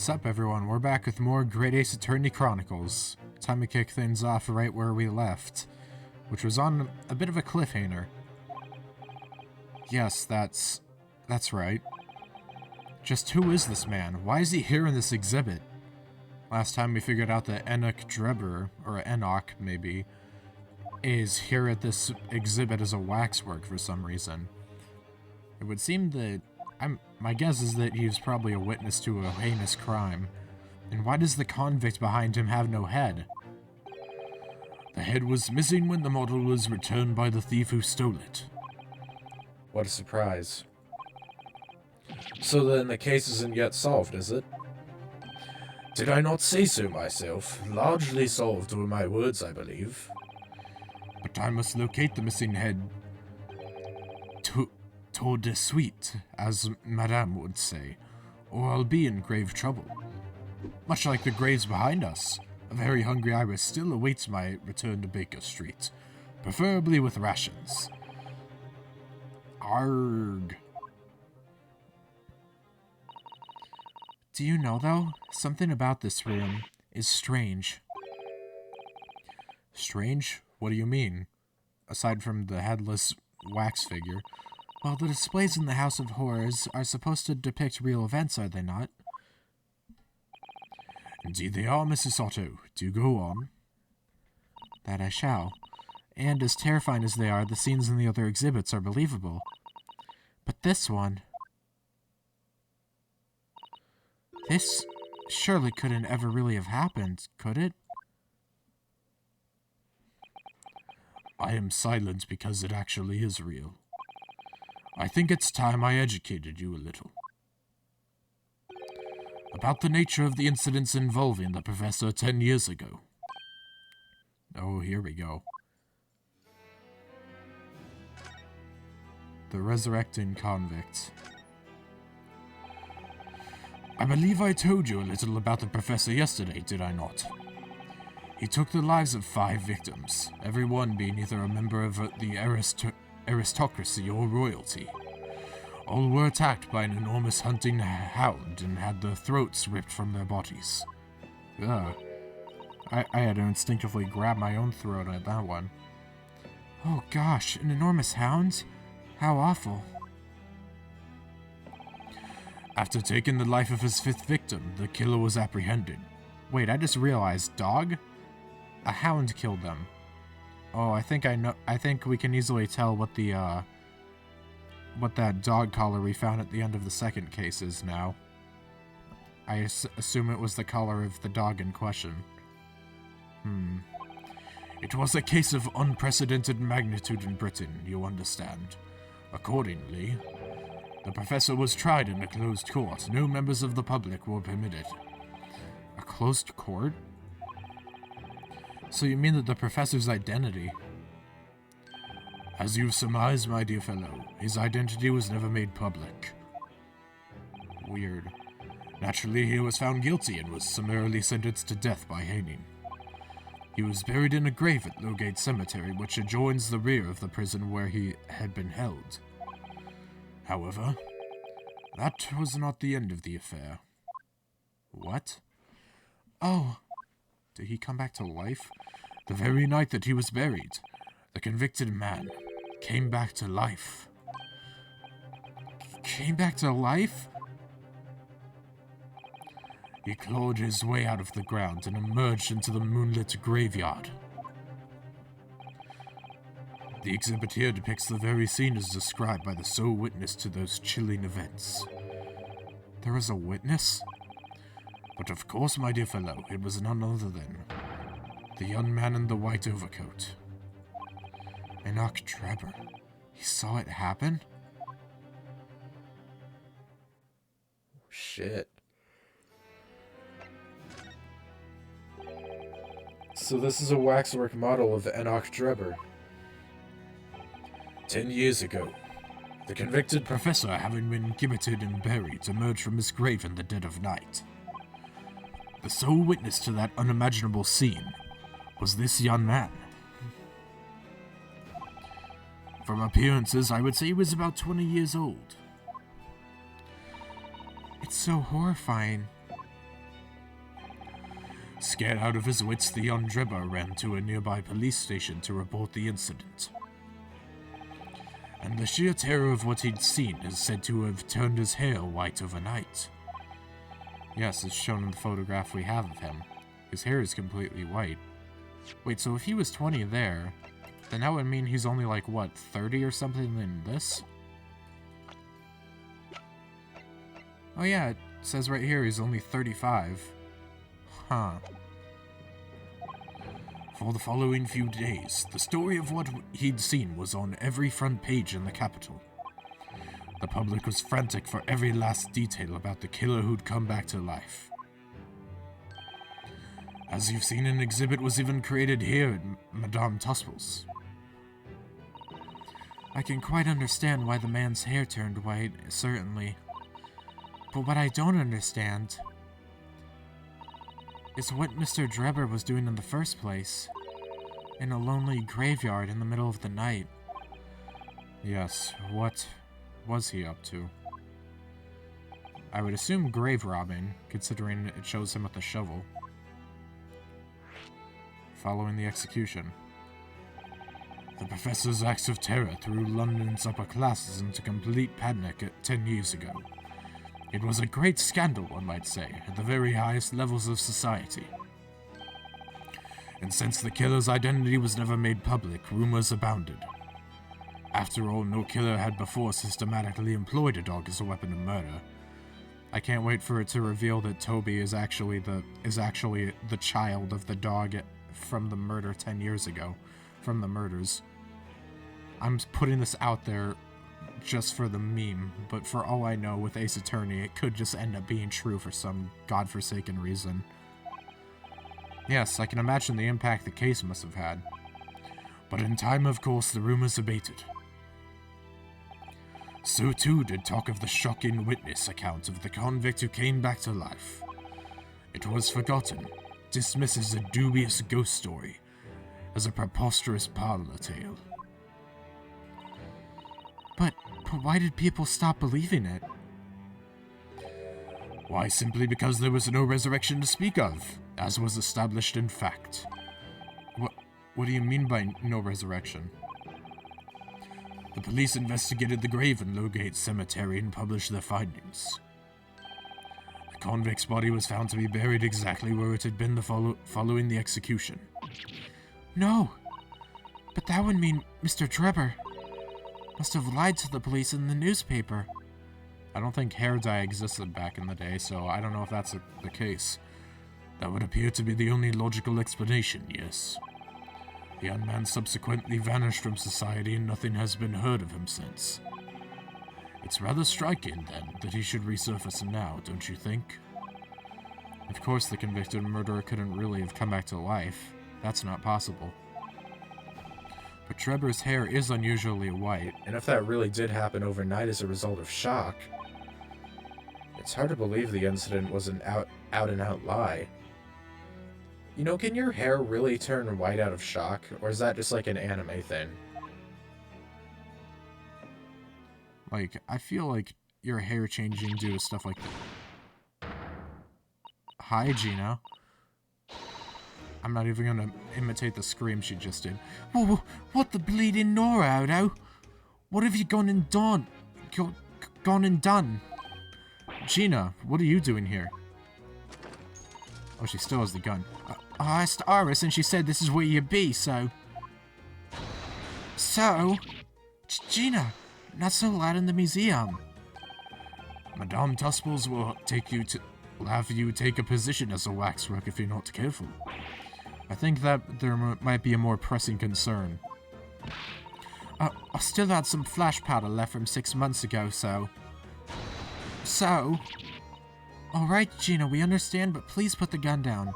Sup everyone, we're back with more Great Ace Attorney Chronicles. Time to kick things off right where we left, which was on a bit of a cliffhanger. Yes, that's right. Just who is this man? Why is he here in this exhibit? Last time we figured out that Enoch Drebber, or Enoch maybe, is here at this exhibit as a waxwork for some reason. It would seem that my guess is that he's probably a witness to a heinous crime. And why does the convict behind him have no head? The head was missing when the model was returned by the thief who stole it. What a surprise. So then the case isn't yet solved, is it? Did I not say so myself? Largely solved were my words, I believe. But I must locate the missing head tout de suite, as Madame would say, or I'll be in grave trouble. Much like the graves behind us, a very hungry Iris still awaits my return to Baker Street, preferably with rations. Arg. Do you know, though, something about this room is strange. Strange? What do you mean? Aside from the headless wax figure. Well, the displays in the House of Horrors are supposed to depict real events, are they not? Indeed they are, Mrs. Otto. Do go on. That I shall. And as terrifying as they are, the scenes in the other exhibits are believable. But this one... This surely couldn't ever really have happened, could it? I am silent because it actually is real. I think it's time I educated you a little. About the nature of the incidents involving the professor 10 years ago. Oh, here we go. The resurrecting convict. I believe I told you a little about the professor yesterday, did I not? He took the lives of 5 victims, every one being either a member of the aristocracy or royalty. All were attacked by an enormous hunting hound and had their throats ripped from their bodies. Ugh. I had to instinctively grab my own throat at that one. Oh gosh, an enormous hound? How awful. After taking the life of his 5th victim, the killer was apprehended. Wait, I just realized, dog? A hound killed them. Oh, I think I know. I think we can easily tell what the, what that dog collar we found at the end of the second case is now. I assume it was the collar of the dog in question. It was a case of unprecedented magnitude in Britain, you understand. Accordingly, the professor was tried in a closed court. No members of the public were permitted. A closed court? So you mean that the professor's identity... As you've surmised, my dear fellow, his identity was never made public. Weird. Naturally, he was found guilty and was summarily sentenced to death by hanging. He was buried in a grave at Lowgate Cemetery, which adjoins the rear of the prison where he had been held. However, that was not the end of the affair. What? Oh, did he come back to life? The very night that he was buried, the convicted man came back to life. Came back to life? He clawed his way out of the ground and emerged into the moonlit graveyard. The exhibit here depicts the very scene as described by the sole witness to those chilling events. There was a witness? But of course, my dear fellow, it was none other than the young man in the white overcoat. Enoch Drebber. He saw it happen? Shit. So this is a waxwork model of Enoch Drebber. 10 years ago, the convicted professor, having been gibbeted and buried, emerged from his grave in the dead of night. The sole witness to that unimaginable scene was this young man. From appearances, I would say he was about 20 years old. It's so horrifying. Scared out of his wits, the young Drebber ran to a nearby police station to report the incident. And the sheer terror of what he'd seen is said to have turned his hair white overnight. Yes, it's shown in the photograph we have of him. His hair is completely white. Wait, so if he was 20 there, then that would mean he's only like, what, 30 or something in this? Oh yeah, it says right here he's only 35. Huh. For the following few days, the story of what he'd seen was on every front page in the capital. The public was frantic for every last detail about the killer who'd come back to life. As you've seen, an exhibit was even created here at Madame Tussauds. I can quite understand why the man's hair turned white, certainly. But what I don't understand is what Mr. Drebber was doing in the first place. In a lonely graveyard in the middle of the night. Yes, what was he up to? I would assume grave robbing, considering it shows him with a shovel. Following the execution. The professor's acts of terror threw London's upper classes into complete panic 10 years ago. It was a great scandal, one might say, at the very highest levels of society. And since the killer's identity was never made public, rumors abounded. After all, no killer had before systematically employed a dog as a weapon of murder. I can't wait for it to reveal that Toby is actually the child of the dog from the murder 10 years ago, from the murders. I'm putting this out there just for the meme, but for all I know, with Ace Attorney, it could just end up being true for some godforsaken reason. Yes, I can imagine the impact the case must have had. But in time, of course, the rumors abated. So too did talk of the shocking witness account of the convict who came back to life. It was forgotten, dismissed as a dubious ghost story, as a preposterous parlor tale. But why did people stop believing it? Why, simply because there was no resurrection to speak of, as was established in fact. What do you mean by no resurrection? The police investigated the grave in Lowgate Cemetery and published their findings. The convict's body was found to be buried exactly where it had been following the execution. No! But that would mean Mr. Drebber must have lied to the police in the newspaper. I don't think hair dye existed back in the day, so I don't know if that's the case. That would appear to be the only logical explanation, yes. The young man subsequently vanished from society and nothing has been heard of him since. It's rather striking, then, that he should resurface now, don't you think? Of course the convicted murderer couldn't really have come back to life. That's not possible. But Drebber's hair is unusually white, and if that really did happen overnight as a result of shock, it's hard to believe the incident was an out-and-out lie. You know, can your hair really turn white out of shock, or is that just like an anime thing? Like, I feel like your hair changing due to stuff like that. Hi, Gina. I'm not even gonna imitate the scream she just did. Whoa, what the bleeding Nora, Odo? What have you gone and done? Gina, what are you doing here? Oh, she still has the gun. I asked Iris and she said this is where you be, so... Gina, not so loud in the museum. Madame Tussauds will have you take a position as a waxwork if you're not careful. I think that there might be a more pressing concern. I still had some flash powder left from 6 months ago, so... Alright, Gina, we understand, but please put the gun down.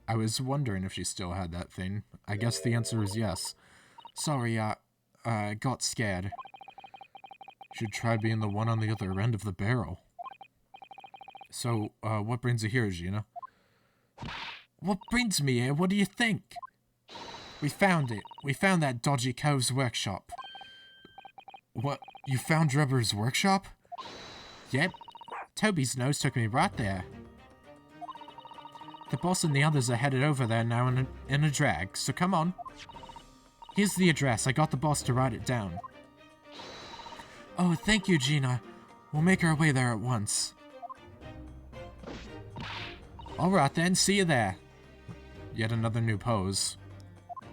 I was wondering if she still had that thing. I guess the answer is yes. Sorry, got scared. Should try being the one on the other end of the barrel. So, what brings you here, Gina? What brings me here? What do you think? We found it. We found that dodgy cove's workshop. What? You found Drebber's workshop? Yep. Toby's nose took me right there. The boss and the others are headed over there now in a drag, so come on. Here's the address. I got the boss to write it down. Oh, thank you, Gina. We'll make our way there at once. Alright then, see you there. Yet another new pose.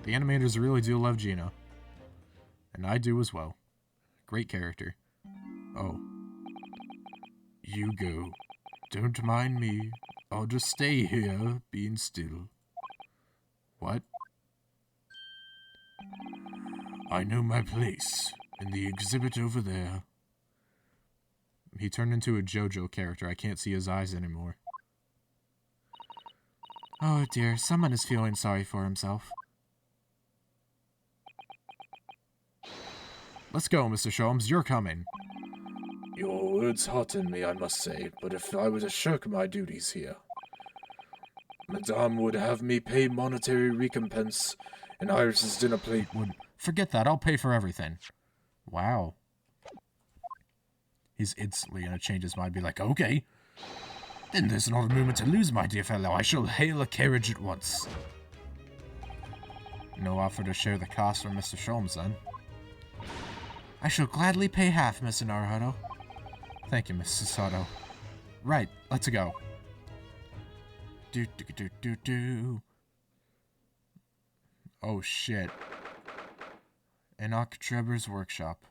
The animators really do love Gina. And I do as well. Great character. Oh. You go. Don't mind me. I'll just stay here, being still. What? I know my place. In the exhibit over there. He turned into a JoJo character. I can't see his eyes anymore. Oh dear, someone is feeling sorry for himself. Let's go, Mr. Sholmes. You're coming. Your words hearten me, I must say, but if I were to shirk my duties here, Madame would have me pay monetary recompense, and Iris's dinner plate would... Forget that, I'll pay for everything. Wow. He's instantly gonna change his mind, be like, okay. Then there's not a moment to lose, my dear fellow. I shall hail a carriage at once. No offer to share the cost from Mr. Sholmes, then. I shall gladly pay half, Mr. Naruhodo. Thank you, Mrs. Sato. Right, let's go. Do. Oh, shit. Enoch Trebor's workshop.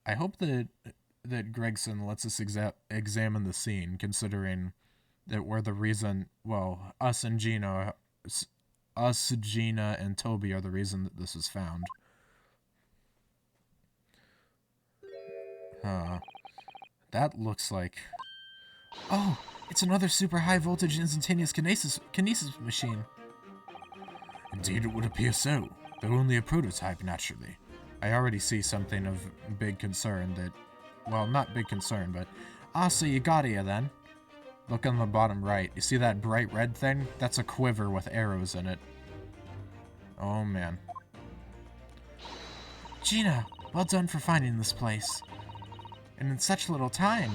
I hope that Gregson lets us examine the scene, considering that we're the reason, well, us, Gina, and Toby are the reason that this was found. That looks like... Oh, it's another super high voltage instantaneous kinesis machine. Indeed, it would appear so, though only a prototype, naturally. I already see something of big concern that... Well, not big concern, but... Ah, so you got here, then. Look on the bottom right. You see that bright red thing? That's a quiver with arrows in it. Oh, man. Gina, well done for finding this place. And in such little time,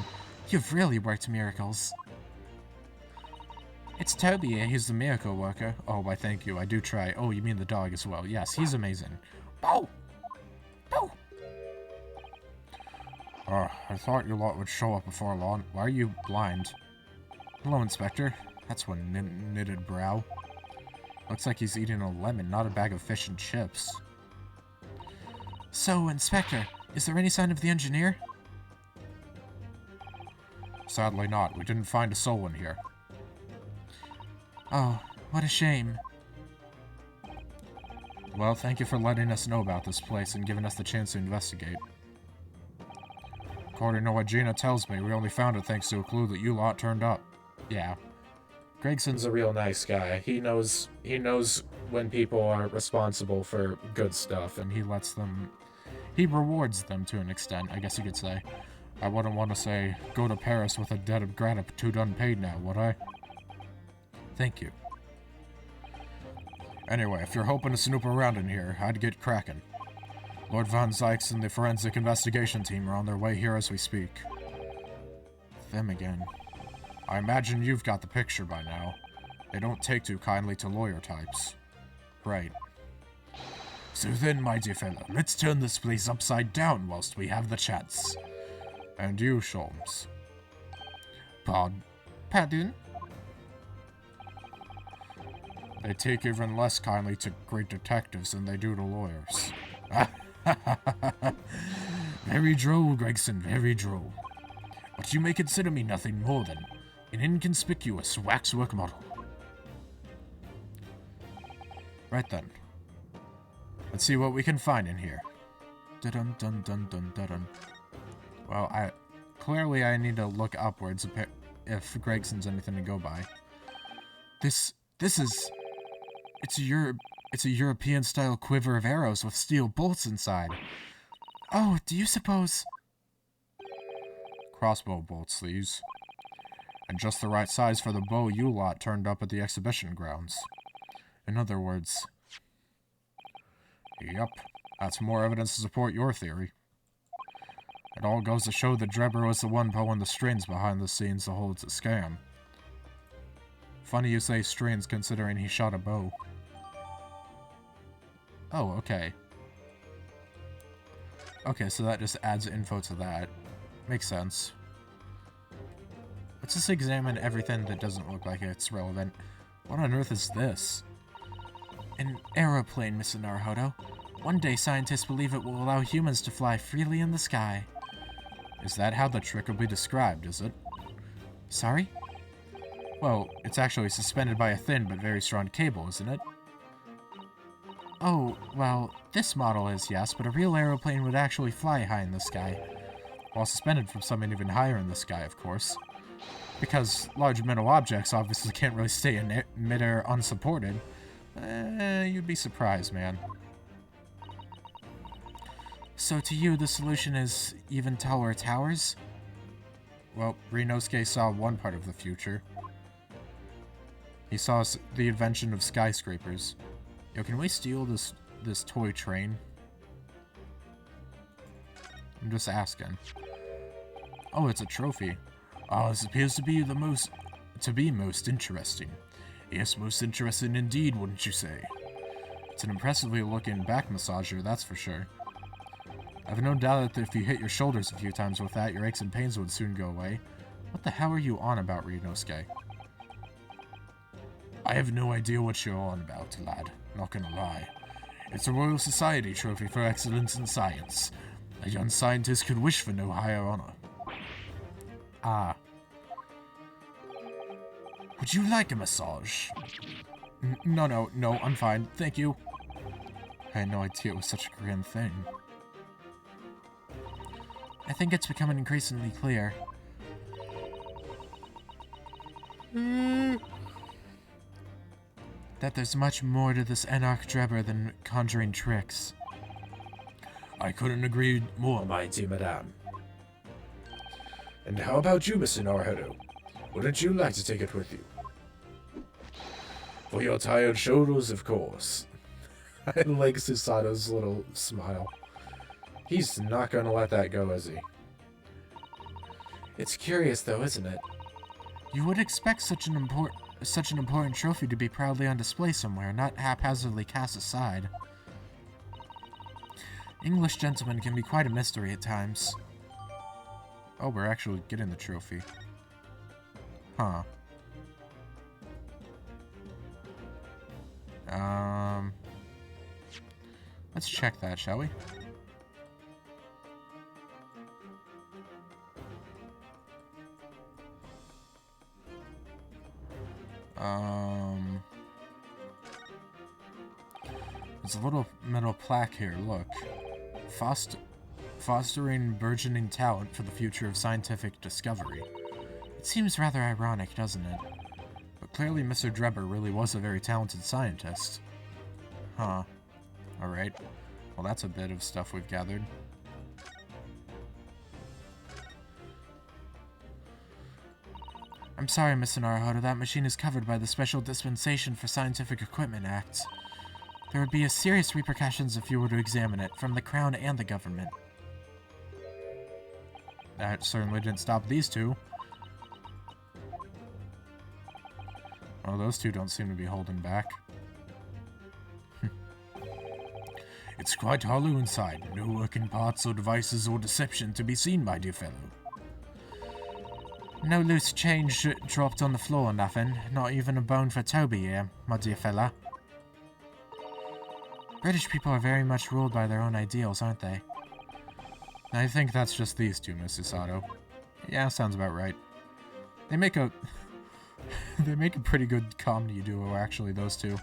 you've really worked miracles. It's Toby, he's the miracle worker. Oh, why thank you, I do try. Oh, you mean the dog as well. Yes, he's amazing. Oh! Oh! I thought your lot would show up before long. Why are you blind? Hello, Inspector. That's one knitted brow. Looks like he's eating a lemon, not a bag of fish and chips. So, Inspector, is there any sign of the engineer? Sadly not. We didn't find a soul in here. Oh, what a shame. Well, thank you for letting us know about this place and giving us the chance to investigate. According to what Gina tells me, we only found it thanks to a clue that you lot turned up. Yeah. Gregson's a real nice guy. He knows when people are responsible for good stuff, and he rewards them to an extent, I guess you could say. I wouldn't want to say, go to Paris with a debt of gratitude unpaid now, would I? Thank you. Anyway, if you're hoping to snoop around in here, I'd get cracking. Lord Von Zykes and the forensic investigation team are on their way here as we speak. Them again. I imagine you've got the picture by now. They don't take too kindly to lawyer types. Right. So then, my dear fellow, let's turn this place upside down whilst we have the chance. And you, Sholmes. Pardon? They take even less kindly to great detectives than they do to lawyers. Very droll, Gregson, very droll. But you may consider me nothing more than an inconspicuous waxwork model. Right then. Let's see what we can find in here. Dun dun dun dun dun dun. Well, clearly I need to look upwards if Gregson's anything to go by. This is... It's a European-style quiver of arrows with steel bolts inside. Oh, do you suppose... Crossbow bolts, these. And just the right size for the bow you lot turned up at the exhibition grounds. In other words... Yep, that's more evidence to support your theory. It all goes to show that Drebber was the one pulling the strings behind the scenes to hold it's a scam. Funny you say strings considering he shot a bow. Oh, okay. Okay, so that just adds info to that. Makes sense. Let's just examine everything that doesn't look like it's relevant. What on earth is this? An aeroplane, Mr. Naruhodo. One day, scientists believe it will allow humans to fly freely in the sky. Is that how the trick will be described, is it? Sorry? Well, it's actually suspended by a thin but very strong cable, isn't it? Oh, well, this model is, yes, but a real aeroplane would actually fly high in the sky. While suspended from something even higher in the sky, of course. Because large metal objects obviously can't really stay in midair unsupported. You'd be surprised, man. So to you, the solution is even taller towers? Well, Ryunosuke saw one part of the future. He saw the invention of skyscrapers. Yo, can we steal this toy train? I'm just asking. Oh, it's a trophy. Ah, this appears to be most interesting. Yes, most interesting indeed, wouldn't you say? It's an impressively looking back massager, that's for sure. I've no doubt that if you hit your shoulders a few times with that, your aches and pains would soon go away. What the hell are you on about, Ryunosuke? I have no idea what you're on about, lad. Not gonna lie. It's a Royal Society trophy for excellence in science. A young scientist could wish for no higher honor. Ah. Would you like a massage? No, I'm fine. Thank you. I had no idea it was such a grand thing. I think it's becoming increasingly clear. That there's much more to this Enoch Drebber than conjuring tricks. I couldn't agree more, my dear madame. And how about you, Mr. Naruhodo? Wouldn't you like to take it with you? For your tired shoulders, of course. I like Susato's little smile. He's not gonna let that go, is he? It's curious, though, isn't it? You would expect such an important trophy to be proudly on display somewhere, not haphazardly cast aside. English gentlemen can be quite a mystery at times. Oh, we're actually getting the trophy. Huh. Let's check that, shall we? There's a little metal plaque here, look. Fostering burgeoning talent for the future of scientific discovery. It seems rather ironic, doesn't it? But clearly Mr. Drebber really was a very talented scientist. Huh. Alright. Well, that's a bit of stuff we've gathered. I'm sorry, Mr. Naruhodo, that machine is covered by the Special Dispensation for Scientific Equipment Act. There would be serious repercussions if you were to examine it, from the Crown and the government. That certainly didn't stop these two. Oh, those two don't seem to be holding back. It's quite hollow inside. No working parts or devices or deception to be seen, my dear fellow. No loose change dropped on the floor, nothing. Not even a bone for Toby here, my dear fella. British people are very much ruled by their own ideals, aren't they? I think that's just these two, Mrs. Sato. Yeah, sounds about right. They make a... they make a pretty good comedy duo, actually, those two.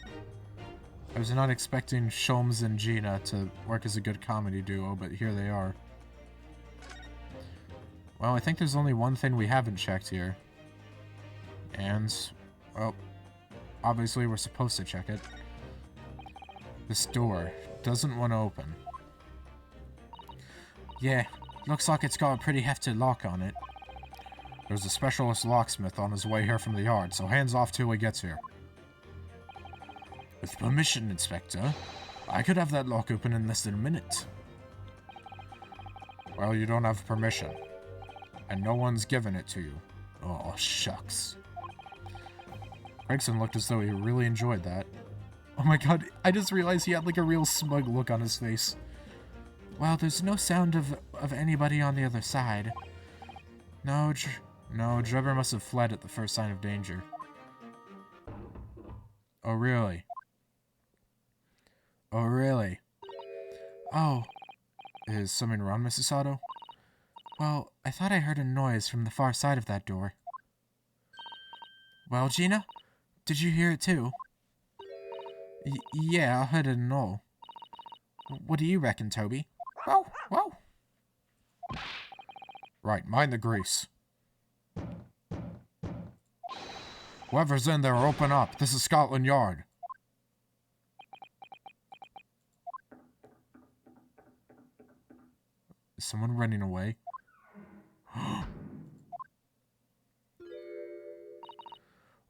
I was not expecting Sholmes and Gina to work as a good comedy duo, but here they are. Well, I think there's only one thing we haven't checked here. And, well, obviously we're supposed to check it. This door doesn't want to open. Yeah, looks like it's got a pretty hefty lock on it. There's a specialist locksmith on his way here from the yard, so hands off till he gets here. With permission, Inspector, I could have that lock open in less than a minute. Well, you don't have permission. And no one's given it to you. Oh, shucks. Gregson looked as though he really enjoyed that. Oh my god, I just realized he had like a real smug look on his face. Well, there's no sound of anybody on the other side. No, Drebber must have fled at the first sign of danger. Oh, really? Oh, really? Oh, Is someone around, Mrs. Sato? well, I thought I heard a noise from the far side of that door. Well, Gina? Did you hear it too? Yeah, I heard it and all. What do you reckon, Toby? Whoa, whoa. Right, mind the grease. Whoever's in there, open up. This is Scotland Yard. Is someone running away?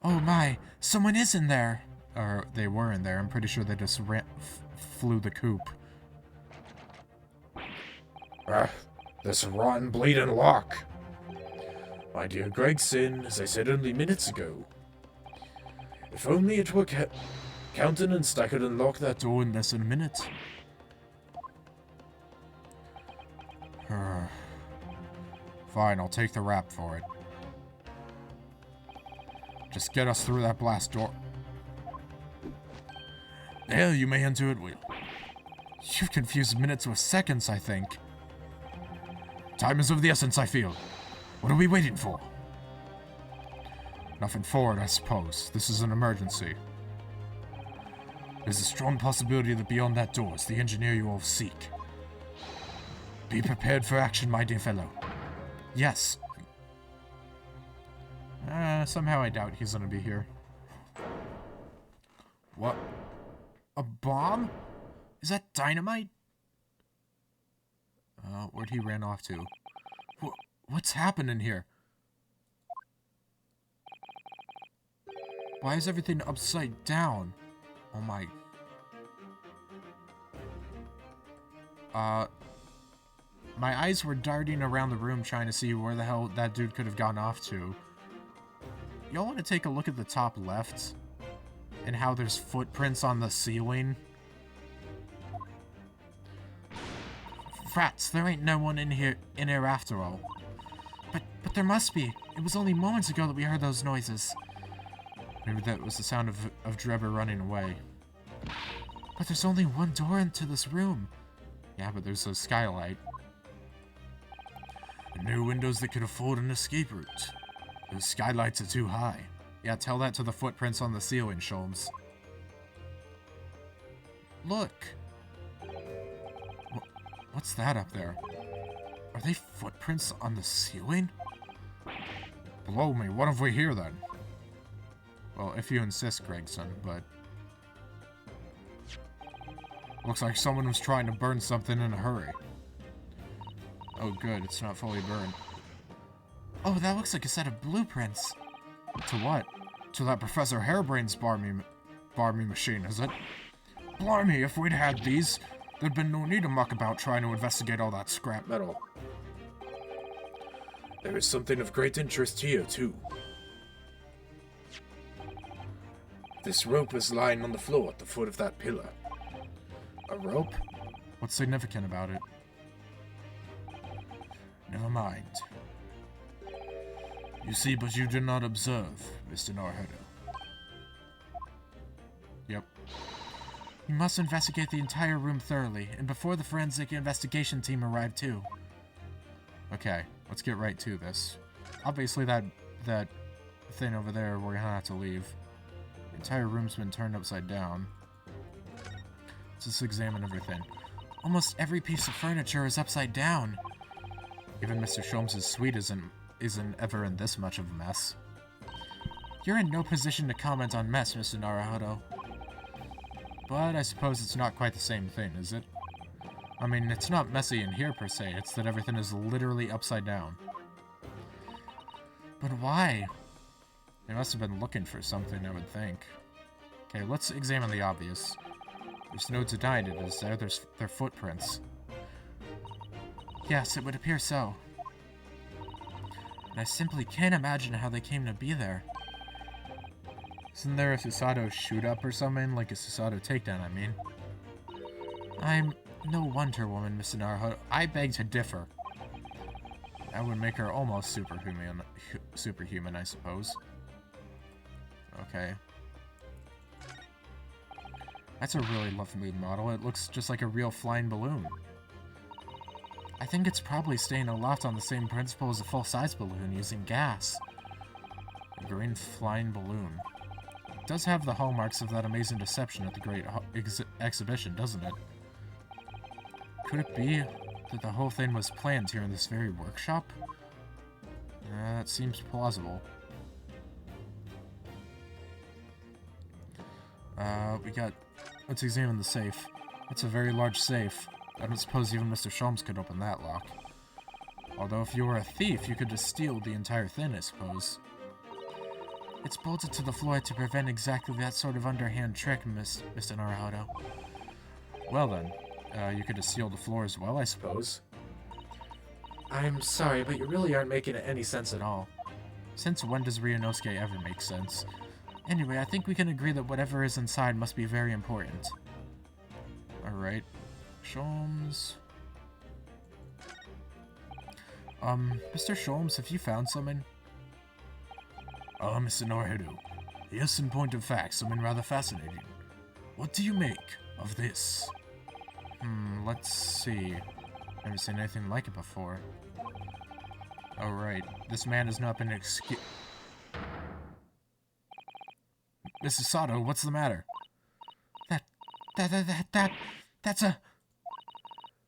Oh my, someone is in there! Or they were in there. I'm pretty sure they just flew the coop. This rotten bleeding lock. My dear Gregson, as I said only minutes ago, if only it were countenanced, I could unlock that door in less than a minute. Fine, I'll take the rap for it. Just get us through that blast door. Yeah, you may enter at will. You've confused minutes with seconds, I think. Time is of the essence, I feel. What are we waiting for? Nothing forward, I suppose. This is an emergency. There's a strong possibility that beyond that door is the engineer you all seek. Be prepared for action, my dear fellow. Yes. Somehow I doubt he's gonna be here. What? A bomb? Is that dynamite? Where'd he ran off to? What's happening here? Why is everything upside down? Oh my... My eyes were darting around the room trying to see where the hell that dude could have gone off to. Y'all want to take a look at the top left? And how there's footprints on the ceiling? Frats, there ain't no one in here after all. But there must be. It was only moments ago that we heard those noises. Maybe that was the sound of Drebber running away. But there's only one door into this room. Yeah, but there's a skylight. No windows that could afford an escape route. Those skylights are too high. Yeah, tell that to the footprints on the ceiling, Sholmes. Look. What's that up there? Are they footprints on the ceiling? Blow me, what have we here then? Well, if you insist, Gregson, but... Looks like someone was trying to burn something in a hurry. Oh good, it's not fully burned. Oh, that looks like a set of blueprints. To what? To that Professor Hairbrain's barmy machine, is it? Blimey, if we'd had these, there'd been no need to muck about trying to investigate all that scrap metal. There is something of great interest here, too. This rope was lying on the floor at the foot of that pillar. A rope? What's significant about it? Never mind. You see, but you did not observe, Mr. Naruhodo. Yep. You must investigate the entire room thoroughly, and before the forensic investigation team arrive too. Okay, let's get right to this. Obviously that thing over there, we're gonna have to leave. The entire room's been turned upside down. Let's just examine everything. Almost every piece of furniture is upside down. Even Mr. Sholmes' suite isn't ever in this much of a mess. You're in no position to comment on mess, Mr. Naruhodo. But I suppose it's not quite the same thing, is it? I mean, it's not messy in here per se, it's that everything is literally upside down. But why? They must have been looking for something, I would think. Okay, let's examine the obvious. There's no denying it, is there? They're footprints. Yes, it would appear so. And I simply can't imagine how they came to be there. Isn't there a Susato shoot-up or something? Like a Susato takedown, I mean. I'm no Wonder Woman, Mr. Naruhodo. I beg to differ. That would make her almost superhuman, I suppose. Okay. That's a really lovely model. It looks just like a real flying balloon. I think it's probably staying aloft on the same principle as a full-size balloon using gas. A green flying balloon. It does have the hallmarks of that amazing deception at the Great Exhibition, doesn't it? Could it be that the whole thing was planned here in this very workshop? That seems plausible. Let's examine the safe. It's a very large safe. I don't suppose even Mr. Sholmes could open that lock. Although if you were a thief, you could just steal the entire thing, I suppose. It's bolted to the floor to prevent exactly that sort of underhand trick, Mr. Naruhodo. Well then, you could just seal the floor as well, I suppose. I'm sorry, but you really aren't making any sense at all. Since when does Ryunosuke ever make sense? Anyway, I think we can agree that whatever is inside must be very important. Alright. Sholmes... Mr. Sholmes, have you found something? Mr. Naruhodo. Yes, in point of fact, something rather fascinating. What do you make of this? Let's see. Never seen anything like it before. Oh, right. This man has not been excused. Mrs. Sato, what's the matter? That's a...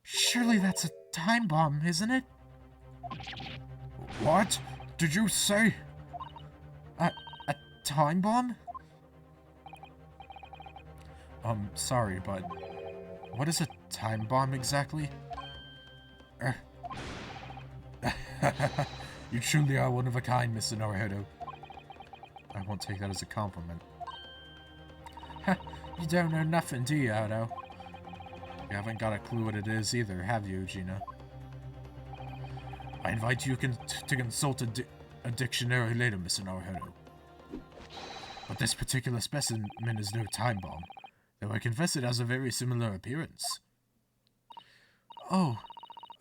Surely that's a time bomb, isn't it? What did you say? A time bomb? Sorry, but what is a time bomb exactly? You truly are one of a kind, Mr. Naruhodo. I won't take that as a compliment. You don't know nothing, do you, Odo? You haven't got a clue what it is either, have you, Gina? I invite you to consult a dictionary later, Mr. Naruhodo. But this particular specimen is no time bomb, though I confess it has a very similar appearance. Oh,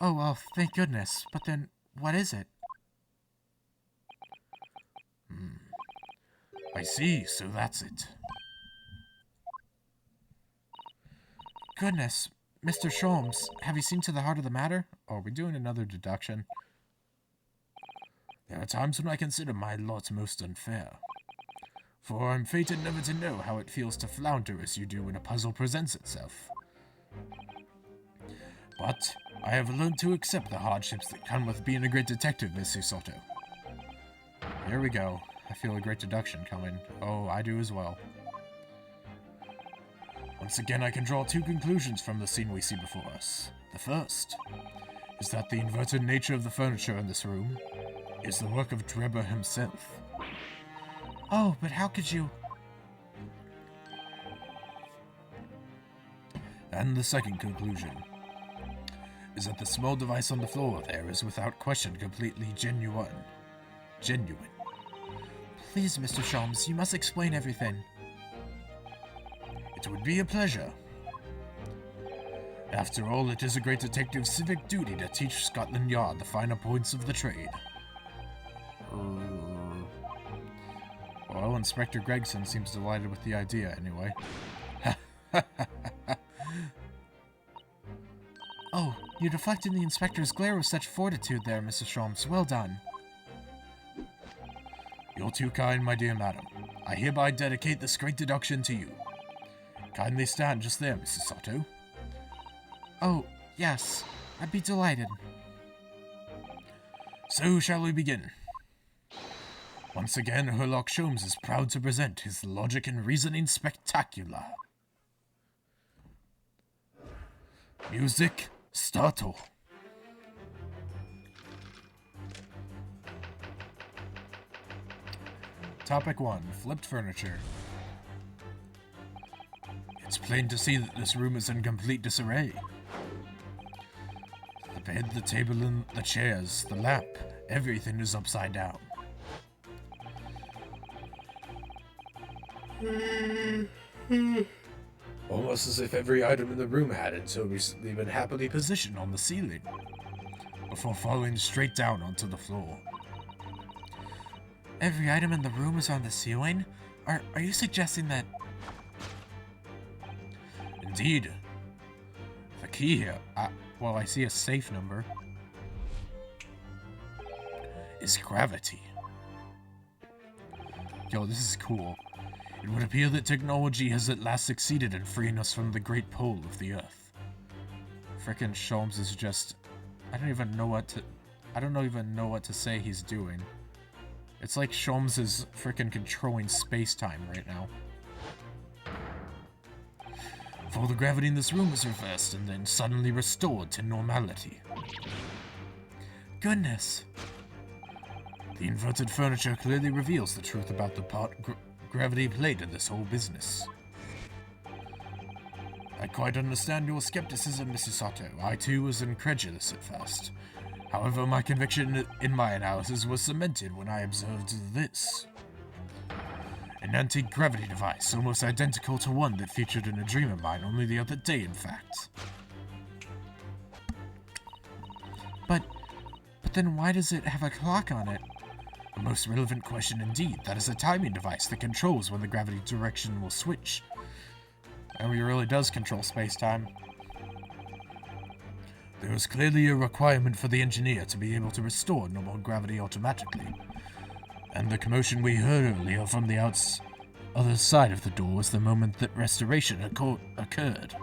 well, thank goodness. But then, what is it? I see, so that's it. Goodness, Mr. Sholmes, have you seen to the heart of the matter? Oh, are we doing another deduction? There are times when I consider my lot most unfair. For I'm fated never to know how it feels to flounder as you do when a puzzle presents itself. But I have learned to accept the hardships that come with being a great detective, Miss Soto. Here we go. I feel a great deduction coming. Oh, I do as well. Once again, I can draw two conclusions from the scene we see before us. The first is that the inverted nature of the furniture in this room is the work of Drebber himself. Oh, but how could you... And the second conclusion is that the small device on the floor there is without question completely genuine. Please, Mr. Sholmes, you must explain everything. It would be a pleasure. After all, it is a great detective's civic duty to teach Scotland Yard the finer points of the trade. Well, Inspector Gregson seems delighted with the idea, anyway. Oh, you deflected the inspector's glare with such fortitude there, Mrs. Sholmes. Well done. You're too kind, my dear madam. I hereby dedicate this great deduction to you. Kindly stand just there, Mrs. Sato. Oh, yes. I'd be delighted. So, shall we begin? Once again, Herlock Sholmes is proud to present his logic and reasoning spectacular. Music, startle. Topic 1. Flipped furniture. It's plain to see that this room is in complete disarray. The bed, the table, and the chairs, the lamp, everything is upside down. Almost as if every item in the room had until recently been happily Position on the ceiling before falling straight down onto the floor. Every item in the room is on the ceiling? Are you suggesting that... Indeed. The key here, well, I see a safe number, is gravity. Yo, this is cool. It would appear that technology has at last succeeded in freeing us from the great pull of the Earth. Frickin' Sholmes is just... I don't even know what to say he's doing. It's like Sholmes is frickin' controlling space-time right now. For the gravity in this room is reversed and then suddenly restored to normality. Goodness. The inverted furniture clearly reveals the truth about the part gravity played in this whole business. I quite understand your skepticism, Mrs. Sato. I too was incredulous at first. However, my conviction in my analysis was cemented when I observed this. An anti-gravity device, almost identical to one that featured in a dream of mine only the other day, in fact. But then why does it have a clock on it? A most relevant question indeed. That is a timing device that controls when the gravity direction will switch. And it really does control space-time. There is clearly a requirement for the engineer to be able to restore normal gravity automatically. And the commotion we heard earlier from the other side of the door was the moment that restoration occurred.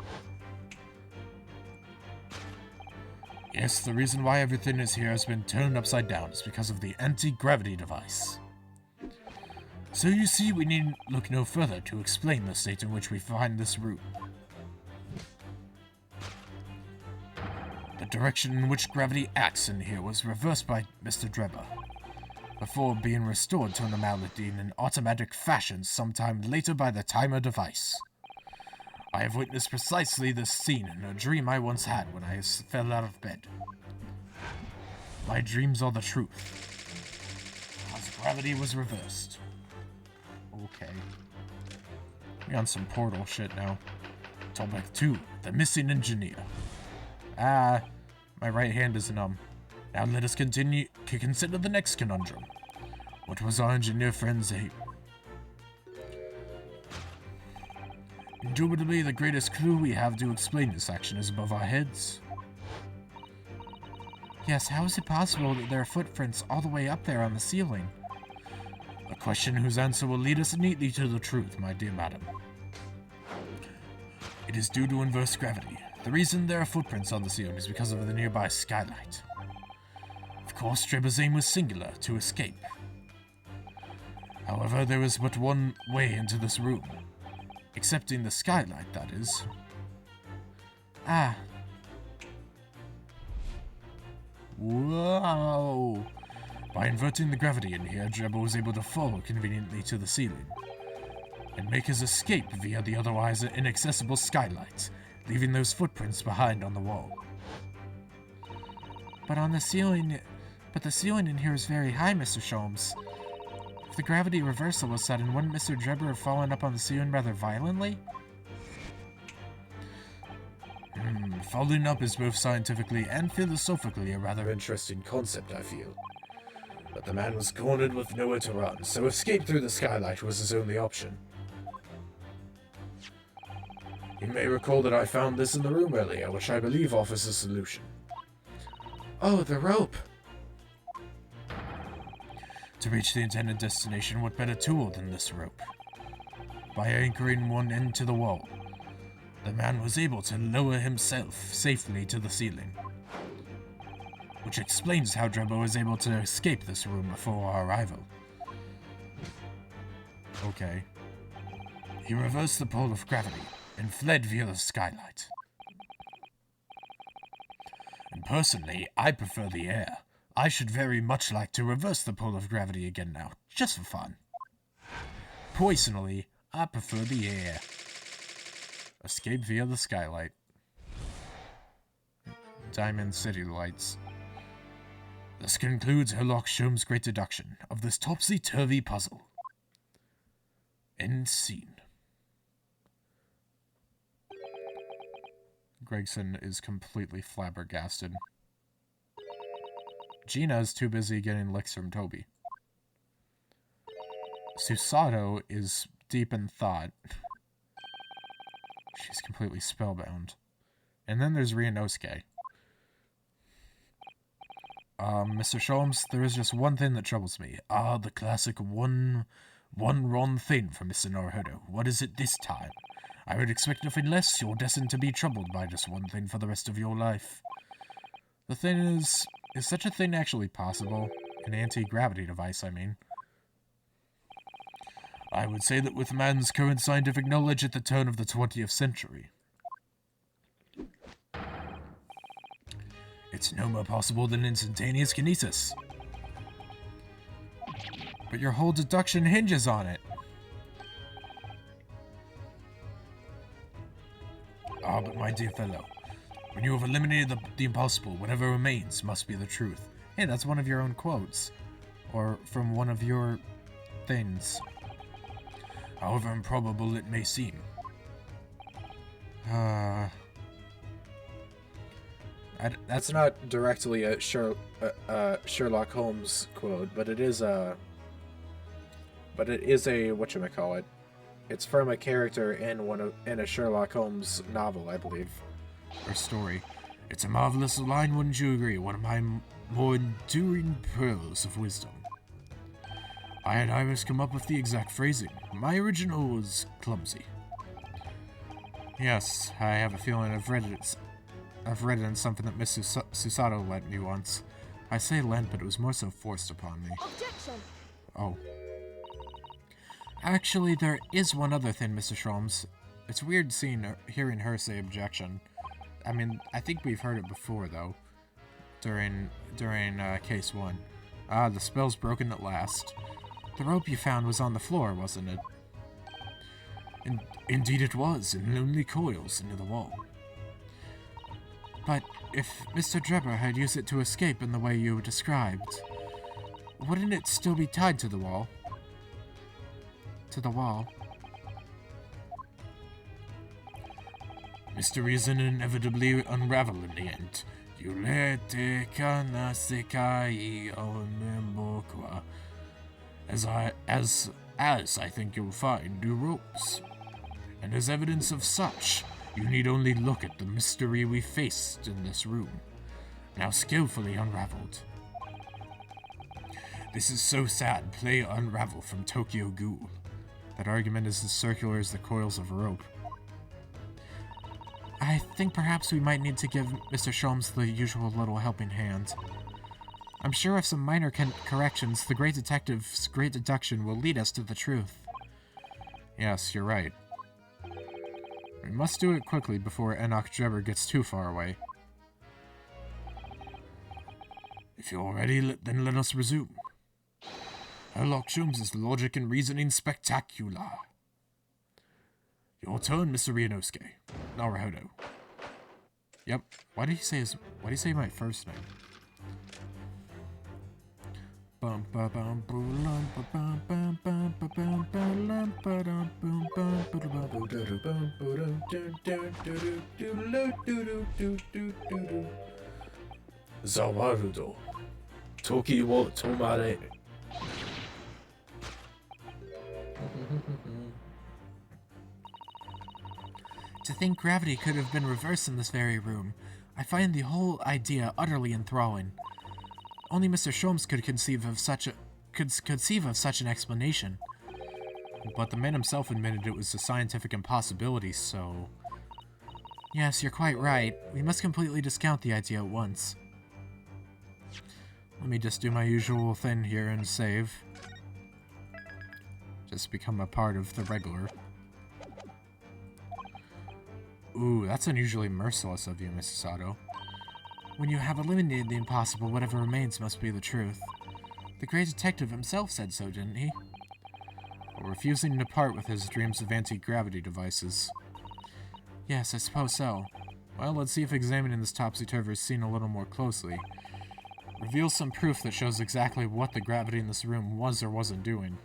Yes, the reason why everything is here has been turned upside down is because of the anti-gravity device. So you see, we need look no further to explain the state in which we find this room. The direction in which gravity acts in here was reversed by Mr. Drebber, before being restored to normality in an automatic fashion sometime later by the timer device. I have witnessed precisely this scene in a dream I once had when I fell out of bed. My dreams are the truth, as gravity was reversed. Okay. We're on some Portal shit now. Topic 2, the missing engineer. My right hand is numb. Now let us continue to consider the next conundrum. What was our engineer friend's aim? Indubitably, the greatest clue we have to explain this action is above our heads. Yes, how is it possible that there are footprints all the way up there on the ceiling? A question whose answer will lead us neatly to the truth, my dear madam. It is due to inverse gravity. The reason there are footprints on the ceiling is because of the nearby skylight. Of course, Drebber's aim was singular, to escape. However, there is but one way into this room. Excepting the skylight, that is. Whoa! By inverting the gravity in here, Drebber was able to follow conveniently to the ceiling and make his escape via the otherwise inaccessible skylight, leaving those footprints behind on the wall. But the ceiling in here is very high, Mr. Sholmes. If the gravity reversal was sudden, wouldn't Mr. Drebber have fallen up on the ceiling rather violently? Falling up is both scientifically and philosophically a rather interesting concept, I feel. But the man was cornered with nowhere to run, so escape through the skylight was his only option. You may recall that I found this in the room earlier, which I believe offers a solution. Oh, the rope! To reach the intended destination, what better tool than this rope? By anchoring one end to the wall, the man was able to lower himself safely to the ceiling. Which explains how Drebber was able to escape this room before our arrival. Okay. He reversed the pull of gravity and fled via the skylight. And personally, I prefer the air. I should very much like to reverse the pull of gravity again now, just for fun. Personally, I prefer the air. Escape via the skylight. Diamond City lights. This concludes Herlock Sholmes' great deduction of this topsy-turvy puzzle. End scene. Gregson is completely flabbergasted. Gina is too busy getting licks from Toby. Susato is deep in thought. She's completely spellbound. And then there's Ryunosuke. Mr. Sholmes, there is just one thing that troubles me. The classic one wrong thing from Mr. Naruhodo. What is it this time? I would expect nothing less. You're destined to be troubled by just one thing for the rest of your life. The thing is such a thing actually possible? An anti-gravity device, I mean. I would say that with man's current scientific knowledge at the turn of the 20th century, it's no more possible than instantaneous kinesis. But your whole deduction hinges on it. But my dear fellow, when you have eliminated the impossible, whatever remains must be the truth. Hey, that's one of your own quotes. Or from one of your things. However improbable it may seem. That's not directly a Sherlock Holmes quote, but it is a whatchamacallit. It's from a character in a Sherlock Holmes novel, I believe. Or story. It's a marvelous line, wouldn't you agree? One of my more enduring pearls of wisdom. I had Iris come up with the exact phrasing. My original was clumsy. Yes, I have a feeling I've read it in something that Miss Susato lent me once. I say lent, but it was more so forced upon me. Objection! Oh. Actually, there is one other thing, Mr. Sholmes. It's weird hearing her say objection. I mean, I think we've heard it before, though. During case 1. The spell's broken at last. The rope you found was on the floor, wasn't it? Indeed it was, in lonely coils near the wall. But if Mr. Drebber had used it to escape in the way you described, wouldn't it still be tied to the wall? To the wall? Mysteries inevitably unravel in the end. Yurete kana sekai o nemokwa. As I think you'll find new ropes. And as evidence of such, you need only look at the mystery we faced in this room, now skillfully unraveled. This is so sad, play Unravel from Tokyo Ghoul. That argument is as circular as the coils of rope. I think perhaps we might need to give Mr. Sholmes the usual little helping hand. I'm sure with some minor corrections, the Great Detective's great deduction will lead us to the truth. Yes, you're right. We must do it quickly before Enoch Drebber gets too far away. If you're ready, then let us resume. Sherlock Holmes' logic and reasoning spectacular. Your turn, Mr. Ryunosuke. Naruhodo. Yep. Why did he say my first name? Zamarudo. Toki wo tomare. To think gravity could have been reversed in this very room. I find the whole idea utterly enthralling. Only Mr. Sholmes could conceive of such an explanation. But the man himself admitted it was a scientific impossibility, so... Yes, you're quite right. We must completely discount the idea at once. Let me just do my usual thing here and save. Just become a part of the regular. Ooh, that's unusually merciless of you, Mrs. Sato. When you have eliminated the impossible, whatever remains must be the truth. The great detective himself said so, didn't he? While refusing to part with his dreams of anti-gravity devices. Yes, I suppose so. Well, let's see if examining this topsy-turvy scene a little more closely reveals some proof that shows exactly what the gravity in this room was or wasn't doing.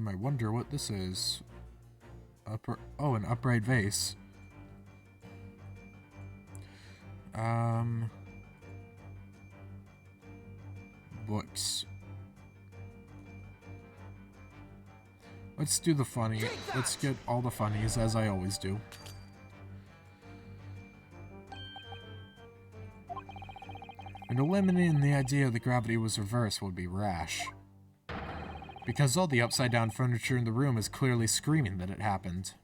I wonder what this is. an upright vase. Books. Let's do the funny. Let's get all the funnies, as I always do. And eliminating the idea that gravity was reversed would be rash. Because all the upside-down furniture in the room is clearly screaming that it happened.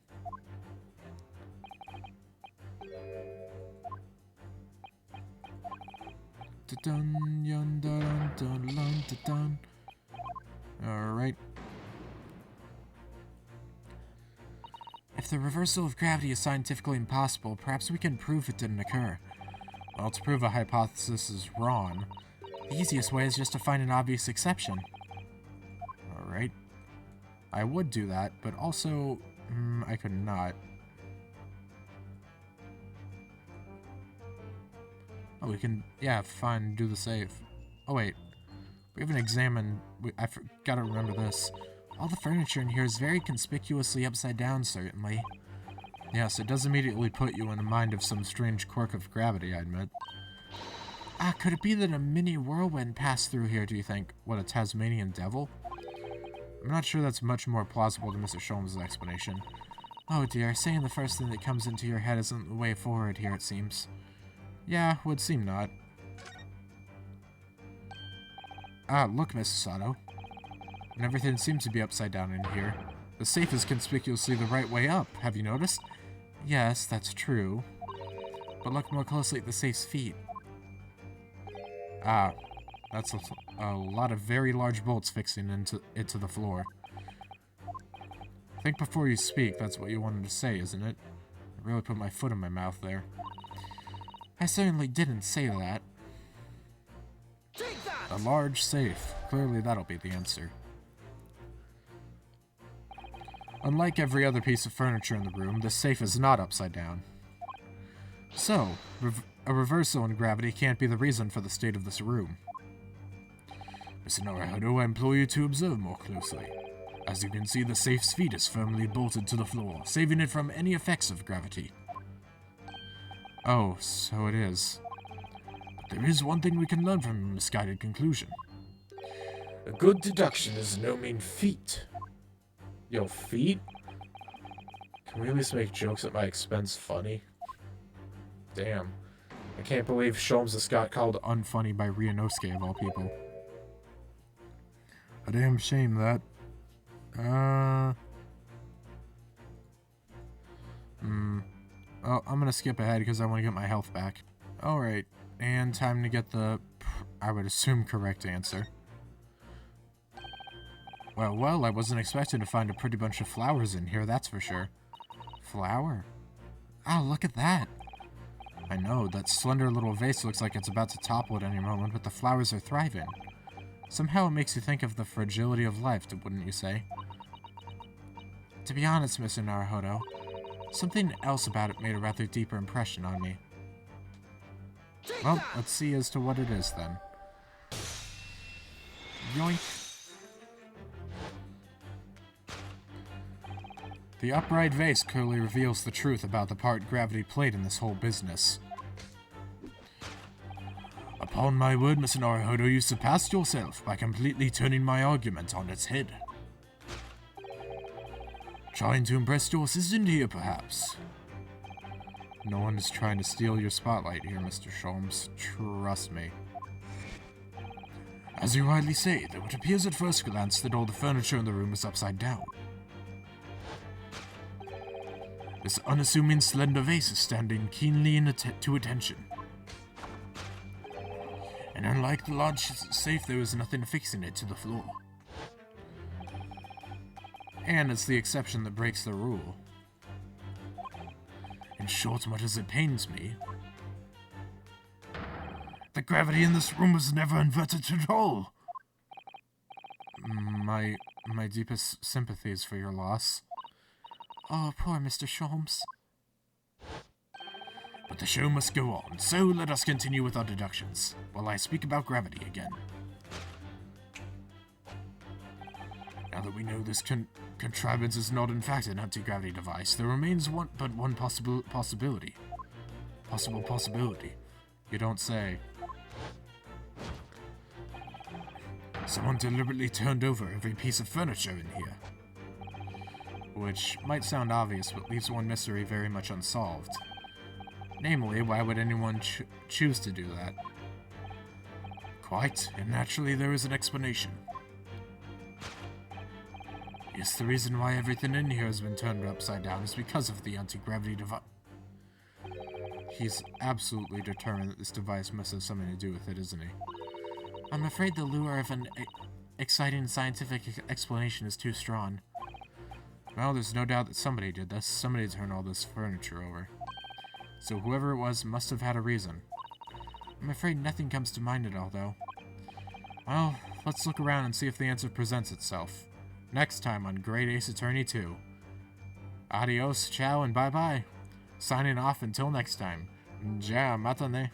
Alright. If the reversal of gravity is scientifically impossible, perhaps we can prove it didn't occur. Well, to prove a hypothesis is wrong. The easiest way is just to find an obvious exception. Alright. I would do that, but also, I could not. Oh, we can, yeah, fine, do the save. Oh, wait. We haven't examined, I gotta remember this. All the furniture in here is very conspicuously upside down, certainly. Yes, it does immediately put you in the mind of some strange quirk of gravity, I admit. Could it be that a mini whirlwind passed through here, do you think? What, a Tasmanian devil? I'm not sure that's much more plausible than Mr. Sholmes' explanation. Oh dear, saying the first thing that comes into your head isn't the way forward here, it seems. Yeah, would seem not. Ah, look, Mrs. Sato. And everything seems to be upside down in here. The safe is conspicuously the right way up, have you noticed? Yes, that's true. But look more closely at the safe's feet. Ah, that's a lot of very large bolts fixing into the floor. Think before you speak, that's what you wanted to say, isn't it? I really put my foot in my mouth there. I certainly didn't say that. A large safe. Clearly that'll be the answer. Unlike every other piece of furniture in the room, this safe is not upside down. So, a reversal in gravity can't be the reason for the state of this room. Mr. Naruhodo, I implore you to observe more closely. As you can see, the safe's feet is firmly bolted to the floor, saving it from any effects of gravity. Oh, so it is. But there is one thing we can learn from your misguided conclusion. A good deduction is no mean feat. Yo, feet? Can we at least make jokes at my expense funny? Damn. I can't believe Sholmes just got called unfunny by Ryunosuke of all people. A damn shame that. Oh, I'm gonna skip ahead because I want to get my health back. Alright, and time to get the, I would assume, correct answer. Well, I wasn't expecting to find a pretty bunch of flowers in here, that's for sure. Flower? Oh, look at that! I know, that slender little vase looks like it's about to topple at any moment, but the flowers are thriving. Somehow it makes you think of the fragility of life, wouldn't you say? To be honest, Mr. Naruhodo, something else about it made a rather deeper impression on me. Well, let's see as to what it is then. Yoink! The upright vase clearly reveals the truth about the part gravity played in this whole business. Upon my word, Mr. Naruhodo, you surpassed yourself by completely turning my argument on its head. Trying to impress your assistant here, perhaps? No one is trying to steal your spotlight here, Mr. Sholmes. Trust me. As you rightly say, though it appears at first glance that all the furniture in the room is upside down. This unassuming slender vase is standing keenly to attention. And unlike the large safe, there is nothing fixing it to the floor. And it's the exception that breaks the rule. In short, much as it pains me, the gravity in this room was never inverted at all. My deepest sympathies for your loss. Oh, poor Mr. Sholmes. But the show must go on, so let us continue with our deductions, while I speak about gravity again. Now that we know this contrivance is not in fact an anti-gravity device, there remains one possibility. Possible possibility. You don't say. Someone deliberately turned over every piece of furniture in here. Which might sound obvious, but leaves one mystery very much unsolved. Namely, why would anyone choose to do that? Quite, and naturally there is an explanation. Yes, the reason why everything in here has been turned upside down is because of the anti-gravity device. He's absolutely determined that this device must have something to do with it, isn't he? I'm afraid the lure of an exciting scientific explanation is too strong. Well, there's no doubt that somebody did this. Somebody turned all this furniture over. So whoever it was must have had a reason. I'm afraid nothing comes to mind at all, though. Well, let's look around and see if the answer presents itself. Next time on Great Ace Attorney 2. Adios, ciao, and bye-bye. Signing off until next time. Ja, matane.